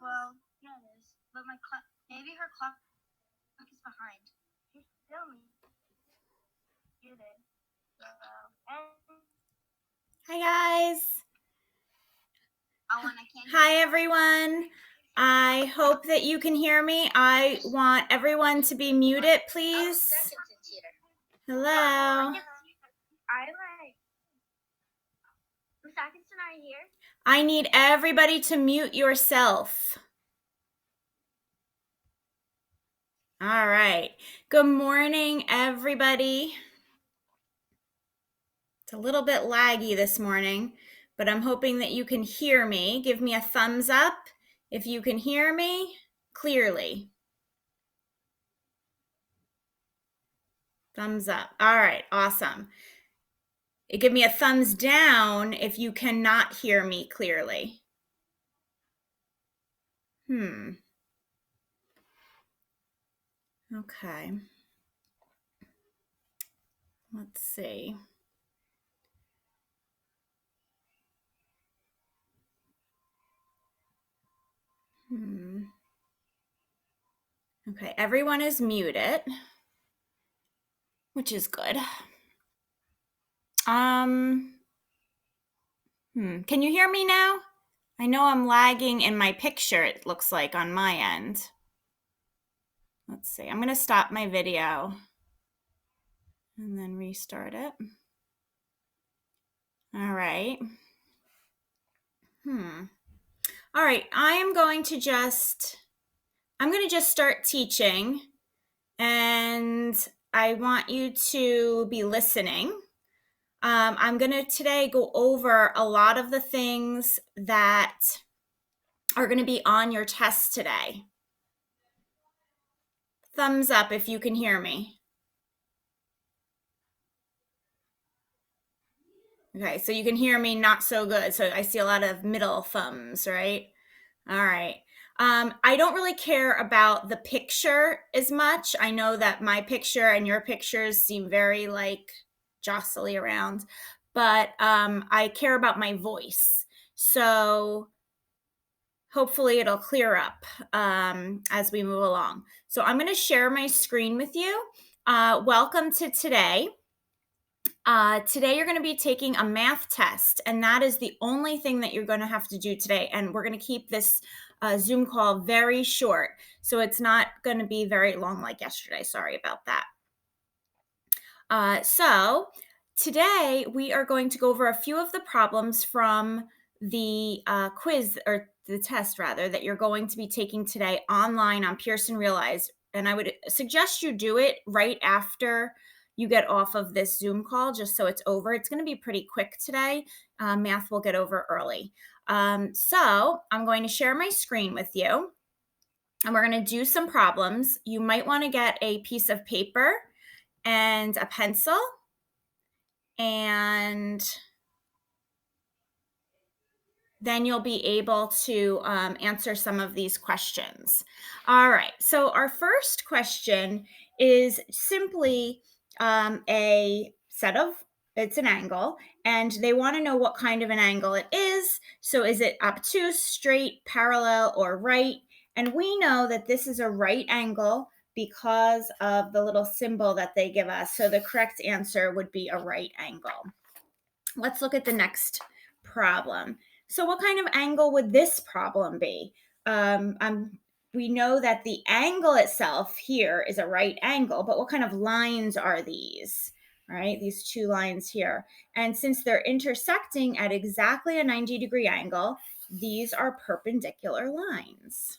Well, yeah, it is. But my clock, maybe her clock is behind. She's still muted. Hi, guys. Oh, and I can't. Hi, everyone. I hope that you can hear me. I want everyone to be muted, please. Hello. I like. The seconds are here. I need everybody to mute yourself. All right. Good morning, everybody. It's a little bit laggy this morning, but I'm hoping that you can hear me. Give me a thumbs up if you can hear me clearly. Thumbs up. All right, awesome. Give me a thumbs down if you cannot hear me clearly. Okay. Let's see. Okay, everyone is muted, which is good. Can you hear me now? I know I'm lagging in my picture, it looks like, on my end. Let's see. I'm going to stop my video and then restart it. All right. All right, I'm going to just start teaching, and I want you to be listening. I'm going to today go over a lot of the things that are going to be on your test today. Thumbs up if you can hear me. Okay, so you can hear me not so good. So I see a lot of middle thumbs, right? All right. I don't really care about the picture as much. I know that my picture and your pictures seem very like jostly around, but I care about my voice. So hopefully it'll clear up as we move along. So I'm going to share my screen with you. Welcome to today. Today you're going to be taking a math test, and that is the only thing that you're going to have to do today. And we're going to keep this Zoom call very short, so it's not going to be very long like yesterday. Sorry about that. So today we are going to go over a few of the problems from the quiz, or the test rather, that you're going to be taking today online on Pearson Realize. And I would suggest you do it right after you get off of this Zoom call, just so it's over. It's going to be pretty quick today. Math will get over early. So I'm going to share my screen with you, and we're going to do some problems. You might want to get a piece of paper and a pencil, and then you'll be able to answer some of these questions. All right, so our first question is simply it's an angle, and they want to know what kind of an angle it is. So is it obtuse, straight, parallel, or right? And we know that this is a right angle because of the little symbol that they give us. So the correct answer would be a right angle. Let's look at the next problem. So what kind of angle would this problem be? We know that the angle itself here is a right angle, but what kind of lines are these? All right, these two lines here. And since they're intersecting at exactly a 90-degree angle, these are perpendicular lines.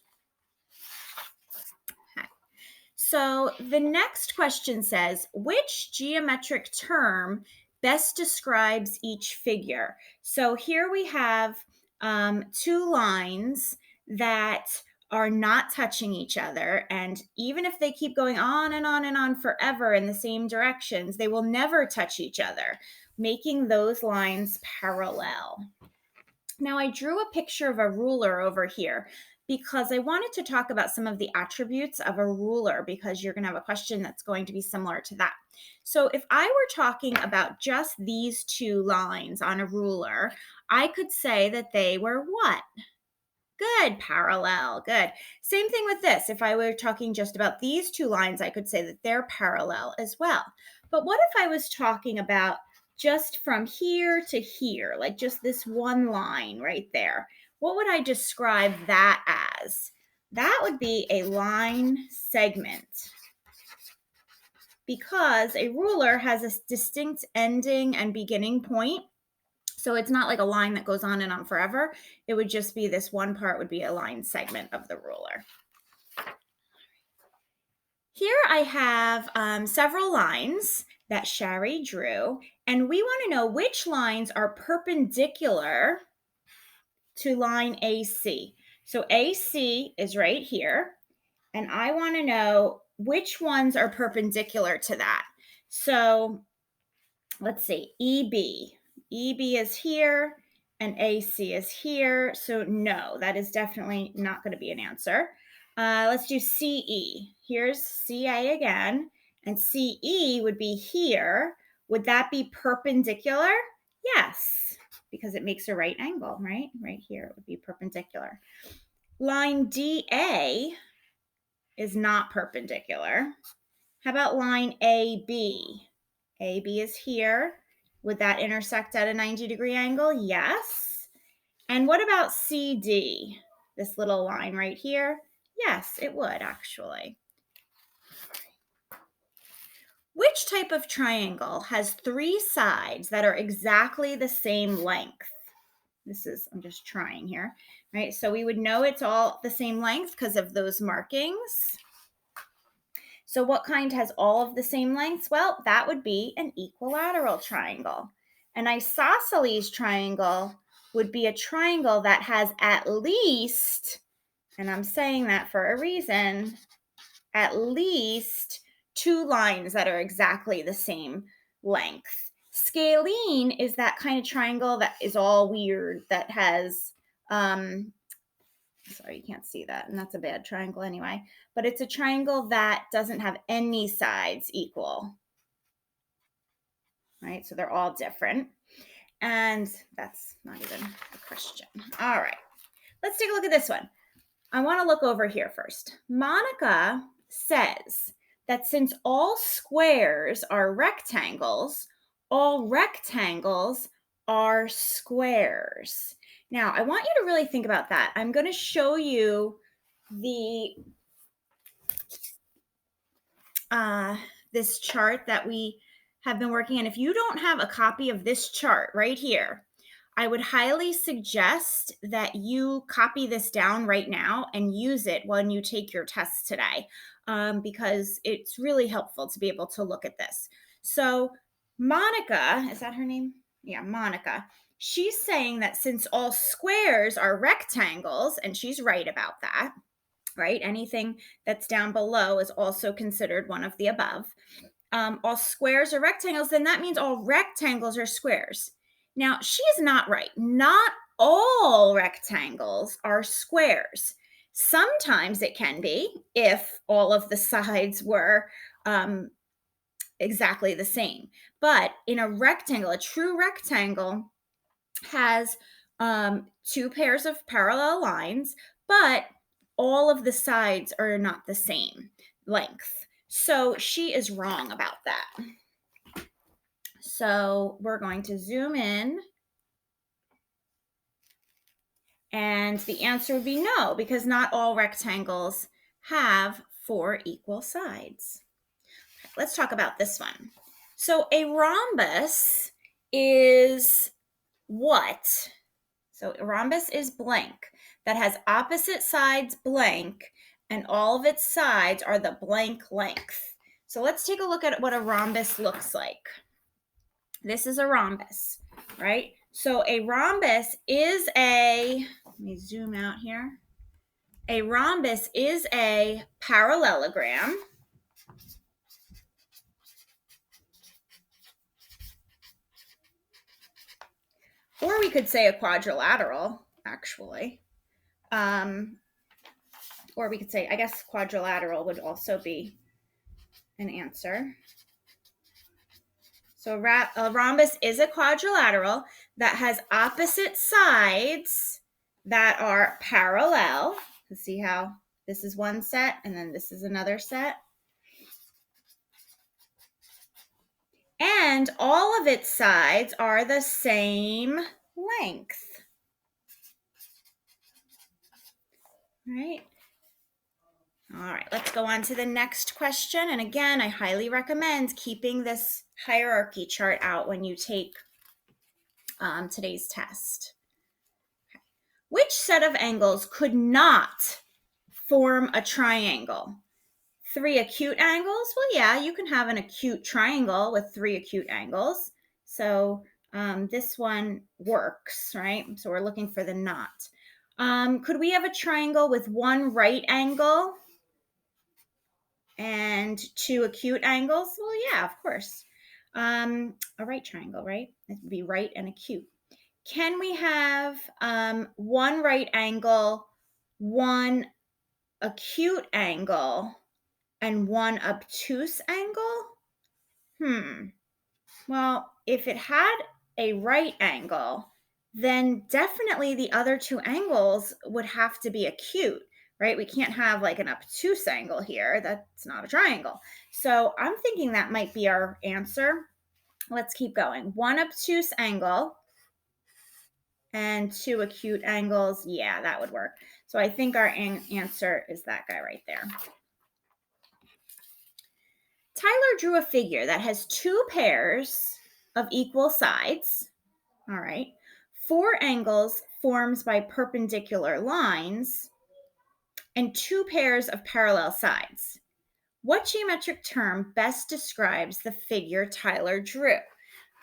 Okay. So the next question says, which geometric term best describes each figure? So here we have two lines that are not touching each other, and even if they keep going on and on and on forever in the same directions, they will never touch each other, making those lines parallel. Now I drew a picture of a ruler over here because I wanted to talk about some of the attributes of a ruler, because you're going to have a question that's going to be similar to that. So if I were talking about just these two lines on a ruler, I could say that they were what? Good, parallel, good. Same thing with this. If I were talking just about these two lines, I could say that they're parallel as well. But what if I was talking about just from here to here, like just this one line right there? What would I describe that as? That would be a line segment, because a ruler has a distinct ending and beginning point. So it's not like a line that goes on and on forever. It would just be this one part would be a line segment of the ruler. Here I have several lines that Shari drew, and we want to know which lines are perpendicular to line AC. So AC is right here, and I want to know which ones are perpendicular to that. So let's see, EB. EB is here and AC is here. So no, that is definitely not going to be an answer. Let's do CE. Here's CA again, and CE would be here. Would that be perpendicular? Yes, because it makes a right angle, right? Right here, it would be perpendicular. Line DA is not perpendicular. How about line AB? AB is here. Would that intersect at a 90-degree angle? Yes. And what about CD? This little line right here? Yes, it would actually. Which type of triangle has three sides that are exactly the same length? I'm just trying here, right? So we would know it's all the same length because of those markings. So what kind has all of the same lengths? Well, that would be an equilateral triangle. An isosceles triangle would be a triangle that has at least, and I'm saying that for a reason, at least two lines that are exactly the same length. Scalene is that kind of triangle that is all weird, that has, sorry, you can't see that, and that's a bad triangle anyway, but it's a triangle that doesn't have any sides equal, right? So they're all different, and that's not even a question. All right, let's take a look at this one. I want to look over here first. Monica says that since all squares are rectangles, all rectangles are squares. Now, I want you to really think about that. I'm going to show you this chart that we have been working on. If you don't have a copy of this chart right here, I would highly suggest that you copy this down right now and use it when you take your test today, because it's really helpful to be able to look at this. So Monica, is that her name? Yeah, Monica. She's saying that since all squares are rectangles, and she's right about that, right? Anything that's down below is also considered one of the above. All squares are rectangles, then that means all rectangles are squares. Now, she's not right. Not all rectangles are squares. Sometimes it can be if all of the sides were exactly the same. But in a rectangle, a true rectangle has two pairs of parallel lines, but all of the sides are not the same length. So she is wrong about that. So we're going to zoom in. And the answer would be no, because not all rectangles have four equal sides. Let's talk about this one. So a rhombus is what? So a rhombus is blank that has opposite sides blank, and all of its sides are the blank length. So let's take a look at what a rhombus looks like. This is a rhombus, right? So a rhombus is let me zoom out here. A rhombus is a parallelogram. Or we could say a quadrilateral, actually. Or we could say, I guess quadrilateral would also be an answer. So a rhombus is a quadrilateral that has opposite sides that are parallel. Let's see how this is one set and then this is another set. And all of its sides are the same length. Right? All right, let's go on to the next question. And again, I highly recommend keeping this hierarchy chart out when you take today's test. Okay. Which set of angles could not form a triangle? 3 acute angles? Well, yeah, you can have an acute triangle with 3 acute angles. So this one works, right? So we're looking for the not. Could we have a triangle with 1 right angle and 2 acute angles? Well, yeah, of course. A right triangle, right? It would be right and acute. Can we have 1 right angle, 1 acute angle, and 1 obtuse angle? Well, if it had a right angle, then definitely the other 2 angles would have to be acute, right? We can't have like an obtuse angle here. That's not a triangle. So I'm thinking that might be our answer. Let's keep going. 1 obtuse angle and 2 acute angles. Yeah, that would work. So I think our answer is that guy right there. Tyler drew a figure that has 2 pairs of equal sides. All right. 4 angles formed by perpendicular lines and 2 pairs of parallel sides. What geometric term best describes the figure Tyler drew?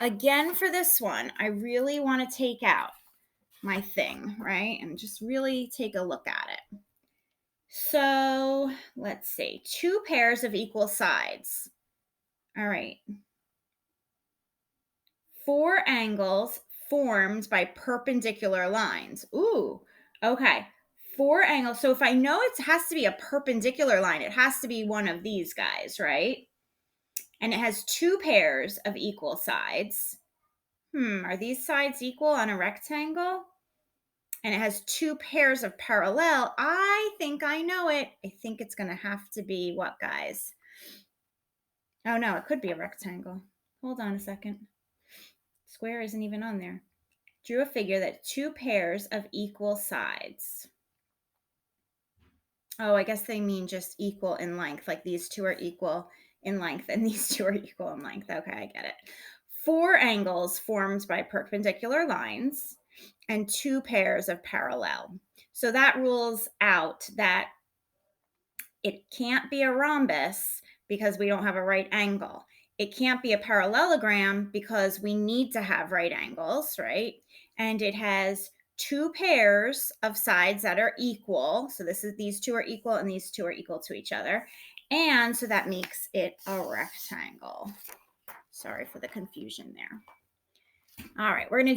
Again, for this one, I really want to take out my thing, right? And just really take a look at it. So let's see, 2 pairs of equal sides. All right. 4 angles formed by perpendicular lines. Ooh, okay. 4 angles. So if I know it has to be a perpendicular line, it has to be one of these guys, right? And it has 2 pairs of equal sides. Are these sides equal on a rectangle? And it has 2 pairs of parallel. I think I know it. I think it's going to have to be what, guys? Oh, no, it could be a rectangle. Hold on a second. Square isn't even on there. Drew a figure that 2 pairs of equal sides. Oh, I guess they mean just equal in length. Like these 2 are equal in length and these 2 are equal in length. Okay, I get it. 4 angles formed by perpendicular lines and 2 pairs of parallel. So that rules out that it can't be a rhombus because we don't have a right angle. It can't be a parallelogram because we need to have right angles, right? And it has 2 pairs of sides that are equal. So these 2 are equal and these 2 are equal to each other. And so that makes it a rectangle. Sorry for the confusion there. All right, I'm going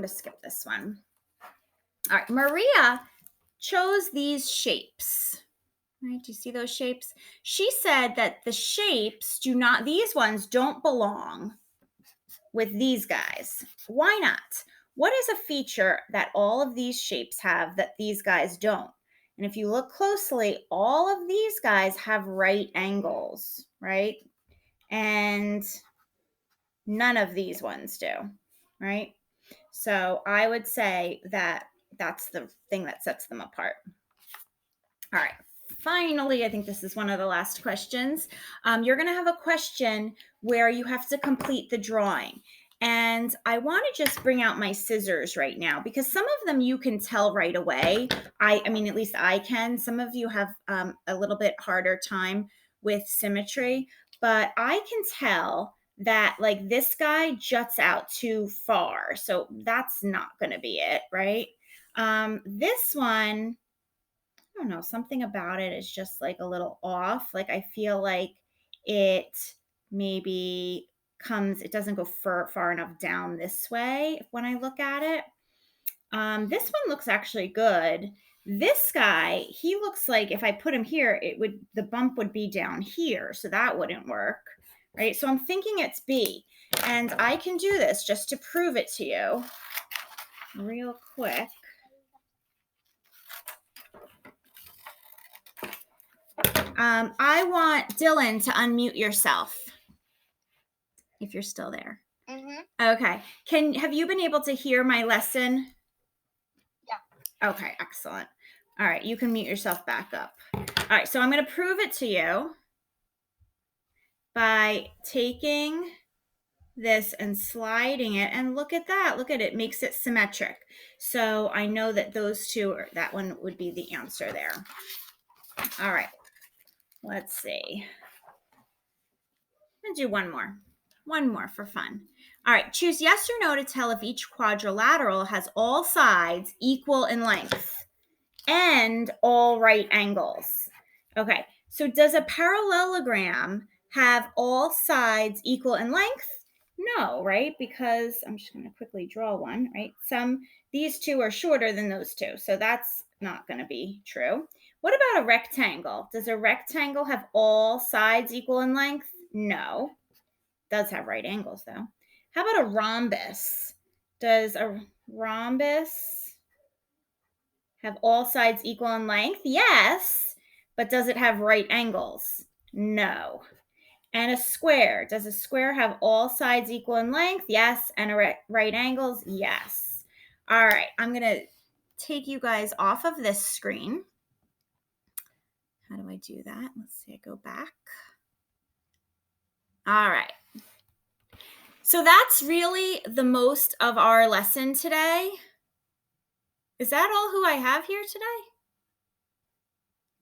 to skip this one. All right, Maria chose these shapes. Right, do you see those shapes? She said that the shapes these ones don't belong with these guys. Why not? What is a feature that all of these shapes have that these guys don't? And if you look closely, all of these guys have right angles, right? And none of these ones do, right? So I would say that that's the thing that sets them apart. All right. Finally, I think this is one of the last questions. You're going to have a question where you have to complete the drawing. And I want to just bring out my scissors right now because some of them you can tell right away. I mean, at least I can. Some of you have a little bit harder time with symmetry, but I can tell that like this guy juts out too far. So that's not going to be it, right? This one, I don't know, something about it is just like a little off. Like I feel like it maybe it doesn't go far enough down this way when I look at it. This one looks actually good. This guy, he looks like if I put him here, the bump would be down here. So that wouldn't work, right? So I'm thinking it's B. And I can do this just to prove it to you real quick. I want Dylan to unmute yourself if you're still there. Okay. Have you been able to hear my lesson? Yeah. Okay, excellent. All right, you can mute yourself back up. All right, so I'm going to prove it to you by taking this and sliding it, and look at that. Look at it. It makes it symmetric. So I know that those two, that one would be the answer there. All right, let's see. I'm going to do one more for fun. All right, choose yes or no to tell if each quadrilateral has all sides equal in length and all right angles. Okay, so does a parallelogram have all sides equal in length? No, right? Because I'm just going to quickly draw one, right? These two are shorter than those two, so that's not going to be true. What about a rectangle? Does a rectangle have all sides equal in length? No. Does have right angles though. How about a rhombus? Does a rhombus have all sides equal in length? Yes. But does it have right angles? No. And a square. Does a square have all sides equal in length? Yes. And right angles? Yes. All right. I'm going to take you guys off of this screen. How do I do that? Let's see. I go back. All right. So that's really the most of our lesson today. Is that all who I have here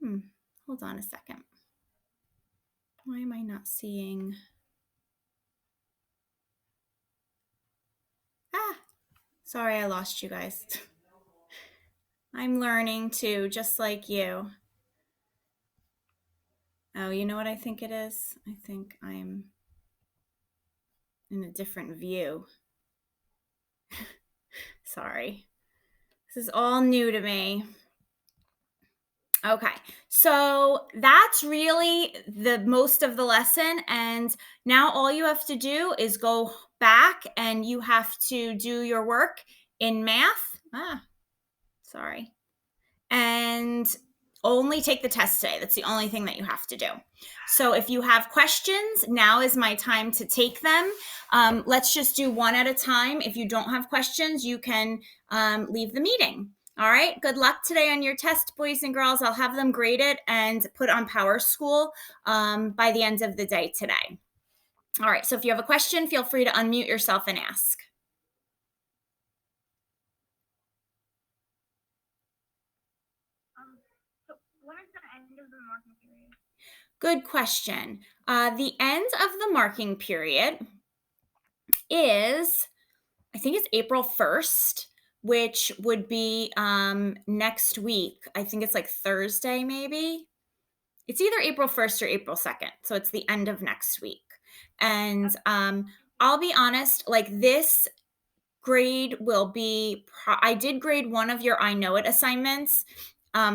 today? Hold on a second. Why am I not seeing? Sorry, I lost you guys. I'm learning too, just like you. Oh, you know what I think it is? I think I'm in a different view. Sorry. This is all new to me. Okay, so that's really the most of the lesson. And now all you have to do is go back and you have to do your work in math. Sorry. And only take the test today. That's the only thing that you have to do. So if you have questions, now is my time to take them. Let's just do one at a time. If you don't have questions, you can leave the meeting. All right. Good luck today on your test, boys and girls. I'll have them graded and put on Power School by the end of the day today. All right. So if you have a question, feel free to unmute yourself and ask. So when is the end of the marking period? Good question. The end of the marking period is, I think it's April 1st, which would be next week. I think it's like Thursday, maybe. It's either April 1st or April 2nd. So it's the end of next week. And I'll be honest, like this grade will be, I did grade one of your I Know It assignments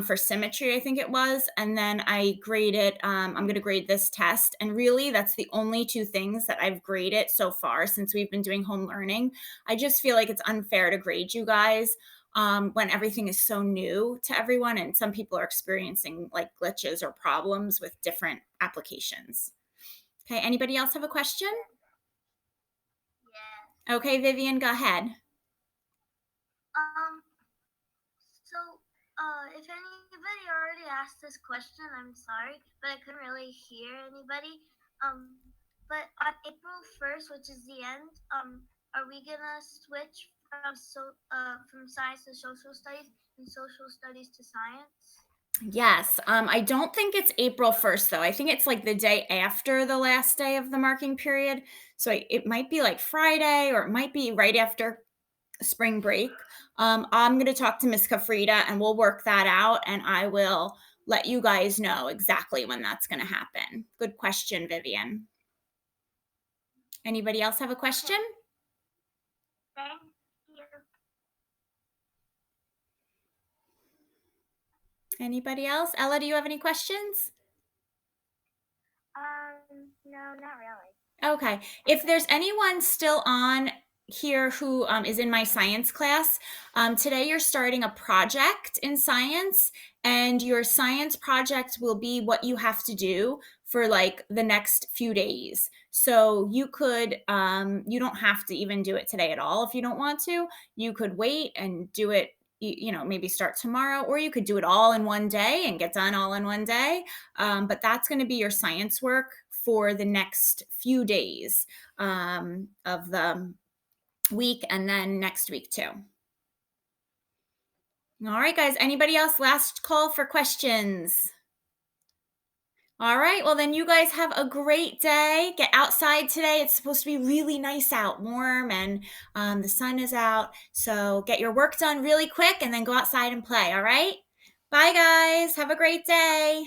for symmetry, I think it was. And then I graded, I'm going to grade this test. And really, that's the only two things that I've graded so far since we've been doing home learning. I just feel like it's unfair to grade you guys when everything is so new to everyone. And some people are experiencing like glitches or problems with different applications. Okay, anybody else have a question? Yeah. Okay, Vivian, go ahead. If anybody already asked this question, I'm sorry, but I couldn't really hear anybody. But on April 1st, which is the end, are we gonna switch from science to social studies and social studies to science? Yes. I don't think it's April 1st, though. I think it's like the day after the last day of the marking period. So it might be like Friday, or it might be right after spring break. I'm going to talk to Miss Kafrida and we'll work that out, and I will let you guys know exactly when that's going to happen. Good question, Vivian. Anybody else have a question? Thank you. Anybody else? Ella, do you have any questions? No, not really. Okay. If there's anyone still on here who is in my science class. Today, you're starting a project in science, and your science project will be what you have to do for like the next few days. So you don't have to even do it today at all if you don't want to. You could wait and do it, maybe start tomorrow, or you could do it all in one day and get done all in one day. But that's going to be your science work for the next few days of the week and then next week too. All right, guys. Anybody else? Last call for questions. All right. Well, then you guys have a great day. Get outside today. It's supposed to be really nice out, warm, and the sun is out. So get your work done really quick and then go outside and play. All right. Bye, guys. Have a great day.